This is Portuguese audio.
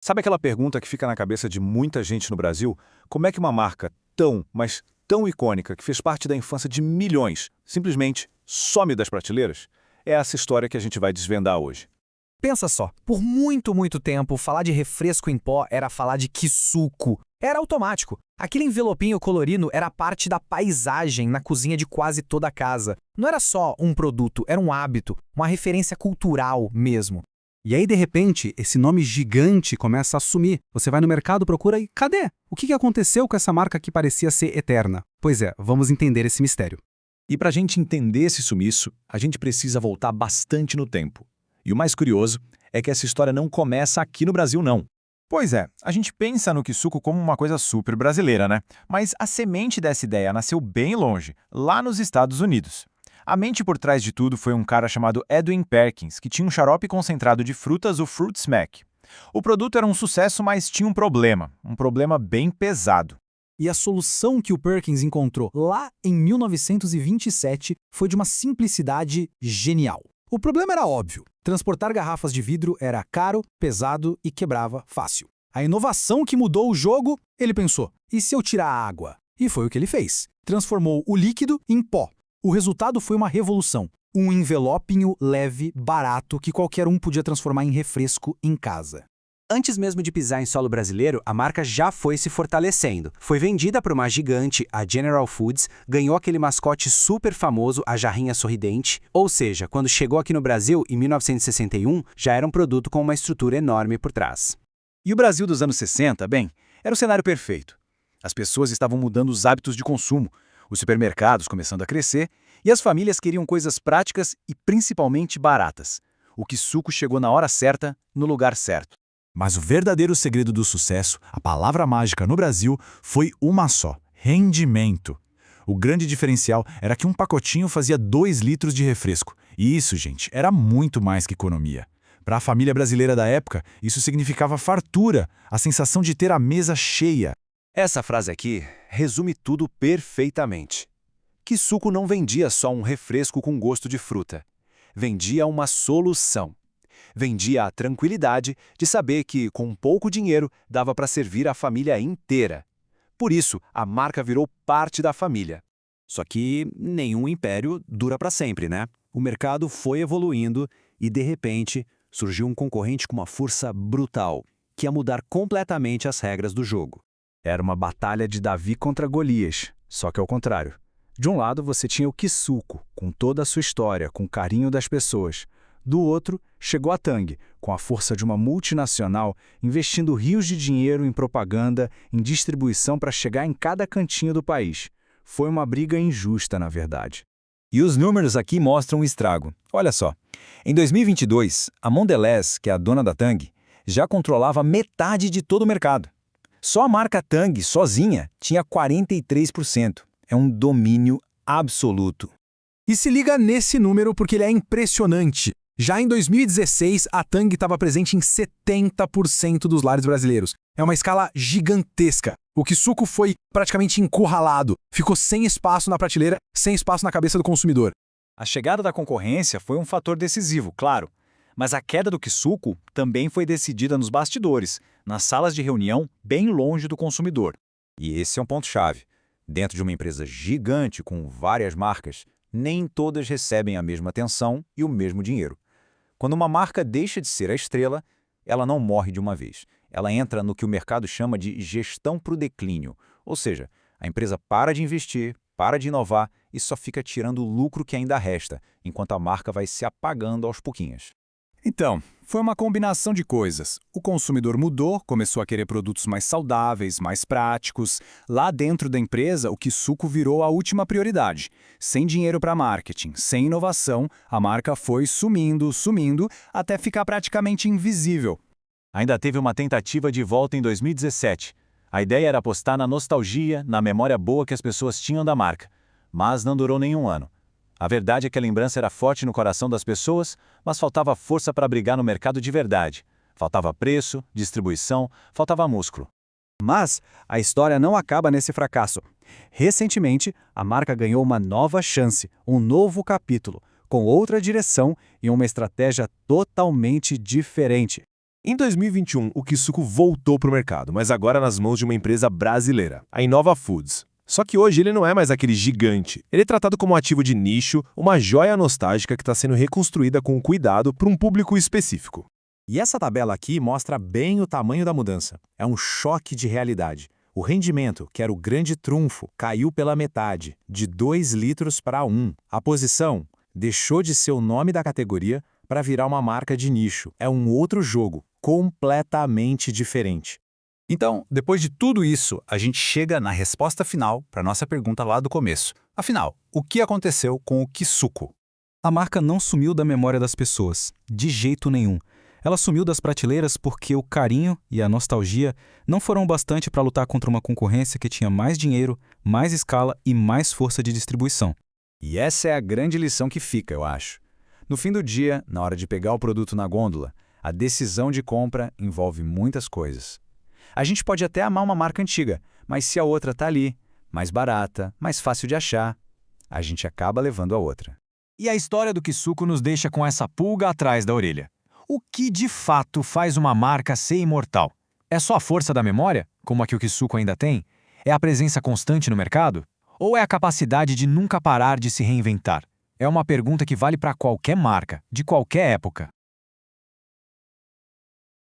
Sabe aquela pergunta que fica na cabeça de muita gente no Brasil? Como é que uma marca tão, mas tão icônica, que fez parte da infância de milhões, simplesmente some das prateleiras? É essa história que a gente vai desvendar hoje. Pensa só, por muito tempo, falar de refresco em pó era falar de Kisuko. Era automático. Aquele envelopinho colorido era parte da paisagem na cozinha de quase toda a casa. Não era só um produto, era um hábito, uma referência cultural mesmo. E aí, de repente, esse nome gigante começa a sumir. Você vai no mercado, procura e cadê? O que aconteceu com essa marca que parecia ser eterna? Pois é, vamos entender esse mistério. E para a gente entender esse sumiço, a gente precisa voltar bastante no tempo. E o mais curioso é que essa história não começa aqui no Brasil, não. Pois é, a gente pensa no Kisuko como uma coisa super brasileira, né? Mas a semente dessa ideia nasceu bem longe, lá nos Estados Unidos. A mente por trás de tudo foi um cara chamado Edwin Perkins, que tinha um xarope concentrado de frutas, o Fruit Smack. O produto era um sucesso, mas tinha um problema bem pesado. E a solução que o Perkins encontrou lá em 1927 foi de uma simplicidade genial. O problema era óbvio. Transportar garrafas de vidro era caro, pesado e quebrava fácil. A inovação que mudou o jogo, ele pensou, e se eu tirar a água? E foi o que ele fez. Transformou o líquido em pó. O resultado foi uma revolução. Um envelopinho leve, barato, que qualquer um podia transformar em refresco em casa. Antes mesmo de pisar em solo brasileiro, a marca já foi se fortalecendo. Foi vendida para uma gigante, a General Foods, ganhou aquele mascote super famoso, a jarrinha sorridente, ou seja, quando chegou aqui no Brasil, em 1961, já era um produto com uma estrutura enorme por trás. E o Brasil dos anos 60, bem, era o cenário perfeito. As pessoas estavam mudando os hábitos de consumo, os supermercados começando a crescer, e as famílias queriam coisas práticas e principalmente baratas. O Kisuko chegou na hora certa, no lugar certo. Mas o verdadeiro segredo do sucesso, a palavra mágica no Brasil, foi uma só: rendimento. O grande diferencial era que um pacotinho fazia 2 litros de refresco. E isso, gente, era muito mais que economia. Para a família brasileira da época, isso significava fartura, a sensação de ter a mesa cheia. Essa frase aqui resume tudo perfeitamente. Kisuko não vendia só um refresco com gosto de fruta. Vendia uma solução. Vendia a tranquilidade de saber que, com pouco dinheiro, dava para servir a família inteira. Por isso, a marca virou parte da família. Só que nenhum império dura para sempre, né? O mercado foi evoluindo e, de repente, surgiu um concorrente com uma força brutal, que ia mudar completamente as regras do jogo. Era uma batalha de Davi contra Golias, só que ao contrário. De um lado você tinha o Kisuko, com toda a sua história, com o carinho das pessoas. Do outro, chegou a Tang, com a força de uma multinacional, investindo rios de dinheiro em propaganda, em distribuição para chegar em cada cantinho do país. Foi uma briga injusta, na verdade. E os números aqui mostram o estrago. Olha só, em 2022, a Mondelez, que é a dona da Tang, já controlava metade de todo o mercado. Só a marca Tang, sozinha, tinha 43%. É um domínio absoluto. E se liga nesse número porque ele é impressionante. Já em 2016, a Tang estava presente em 70% dos lares brasileiros. É uma escala gigantesca. O Kisuko foi praticamente encurralado. Ficou sem espaço na prateleira, sem espaço na cabeça do consumidor. A chegada da concorrência foi um fator decisivo, claro. Mas a queda do Kisuko também foi decidida nos bastidores, nas salas de reunião, bem longe do consumidor. E esse é um ponto-chave. Dentro de uma empresa gigante com várias marcas, nem todas recebem a mesma atenção e o mesmo dinheiro. Quando uma marca deixa de ser a estrela, ela não morre de uma vez. Ela entra no que o mercado chama de gestão para o declínio. Ou seja, a empresa para de investir, para de inovar e só fica tirando o lucro que ainda resta, enquanto a marca vai se apagando aos pouquinhos. Então, foi uma combinação de coisas. O consumidor mudou, começou a querer produtos mais saudáveis, mais práticos. Lá dentro da empresa, o Kisuko virou a última prioridade. Sem dinheiro para marketing, sem inovação, a marca foi sumindo, até ficar praticamente invisível. Ainda teve uma tentativa de volta em 2017. A ideia era apostar na nostalgia, na memória boa que as pessoas tinham da marca. Mas não durou nenhum ano. A verdade é que a lembrança era forte no coração das pessoas, mas faltava força para brigar no mercado de verdade. Faltava preço, distribuição, faltava músculo. Mas a história não acaba nesse fracasso. Recentemente, a marca ganhou uma nova chance, um novo capítulo, com outra direção e uma estratégia totalmente diferente. Em 2021, o Kisuko voltou para o mercado, mas agora nas mãos de uma empresa brasileira, a Innova Foods. Só que hoje ele não é mais aquele gigante. Ele é tratado como um ativo de nicho, uma joia nostálgica que está sendo reconstruída com cuidado para um público específico. E essa tabela aqui mostra bem o tamanho da mudança. É um choque de realidade. O rendimento, que era o grande trunfo, caiu pela metade, de 2 litros para 1. A posição deixou de ser o nome da categoria para virar uma marca de nicho. É um outro jogo, completamente diferente. Então, depois de tudo isso, a gente chega na resposta final para nossa pergunta lá do começo. Afinal, o que aconteceu com o Kisuko? A marca não sumiu da memória das pessoas, de jeito nenhum. Ela sumiu das prateleiras porque o carinho e a nostalgia não foram bastante para lutar contra uma concorrência que tinha mais dinheiro, mais escala e mais força de distribuição. E essa é a grande lição que fica, eu acho. No fim do dia, na hora de pegar o produto na gôndola, a decisão de compra envolve muitas coisas. A gente pode até amar uma marca antiga, mas se a outra está ali, mais barata, mais fácil de achar, a gente acaba levando a outra. E a história do Kisuko nos deixa com essa pulga atrás da orelha. O que de fato faz uma marca ser imortal? É só a força da memória, como a que o Kisuko ainda tem? É a presença constante no mercado? Ou é a capacidade de nunca parar de se reinventar? É uma pergunta que vale para qualquer marca, de qualquer época.